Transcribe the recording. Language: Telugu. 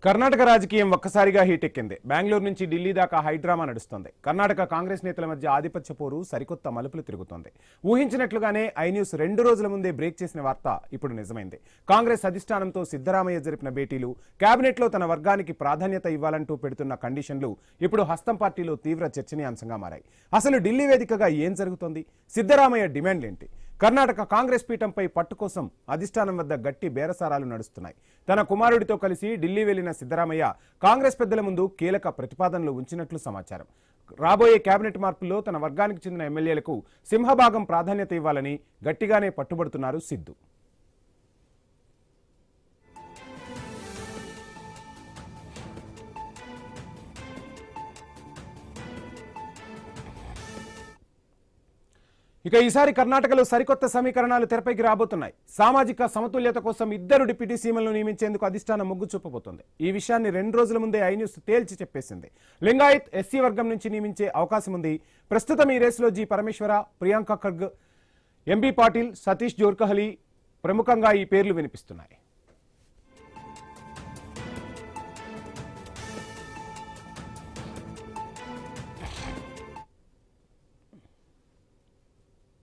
కర్ణాటక రాజకీయం ఒక్కసారిగా హీట్ ఎక్కింది. బెంగళూరు నుంచి ఢిల్లీ దాకా హైడ్రామా నడుస్తోంది. కర్ణాటక కాంగ్రెస్ నేతల మధ్య ఆధిపత్య పోరు సరికొత్త మలుపులు తిరుగుతోంది. ఊహించినట్లుగానే ఐ న్యూస్ 2 రోజుల ముందే బ్రేక్ చేసిన వార్త ఇప్పుడు నిజమైంది. కాంగ్రెస్ అధిష్టానంతో సిద్ధరామయ్య జరిపిన భేటీలు, కేబినెట్లో తన వర్గానికి ప్రాధాన్యత ఇవ్వాలంటూ పెడుతున్న కండిషన్లు ఇప్పుడు హస్తం పార్టీలో తీవ్ర చర్చనీయాంశంగా మారాయి. అసలు ఢిల్లీ వేదికగా ఏం జరుగుతోంది? సిద్ధరామయ్య డిమాండ్లేంటి? కర్ణాటక కాంగ్రెస్ పీఠంపై పట్టు కోసం అధిష్టానం వద్ద గట్టి బేరసారాలు నడుస్తున్నాయి. తన కుమారుడితో కలిసి ఢిల్లీ వెళ్లిన సిద్ధరామయ్య కాంగ్రెస్ పెద్దల ముందు కీలక ప్రతిపాదనలు ఉంచినట్లు సమాచారం. రాబోయే కేబినెట్ మార్పుల్లో తన వర్గానికి చెందిన ఎమ్మెల్యేలకు సింహభాగం ప్రాధాన్యత ఇవ్వాలని గట్టిగానే పట్టుబడుతున్నారు సిద్ధు. ఇక ఈసారి కర్ణాటకలో సరికొత్త సమీకరణాలు తెరపైకి రాబోతున్నాయి. సామాజిక సమతుల్యత కోసం 2 డిప్యూటీ సీఎంలను నియమించేందుకు అధిష్టానం మొగ్గు చూపబోతోంది. ఈ విషయాన్ని 2 రోజుల ముందే ఐ న్యూస్ తేల్చి చెప్పేసింది. లింగాయత్ ఎస్సీ వర్గం నుంచి నియమించే అవకాశం ఉంది. ప్రస్తుతం ఈ రేసులో జి పరమేశ్వర, ప్రియాంక ఖర్గ్, ఎంబీ పాటిల్, సతీష్ జోర్కహలి ప్రముఖంగా ఈ పేర్లు వినిపిస్తున్నాయి.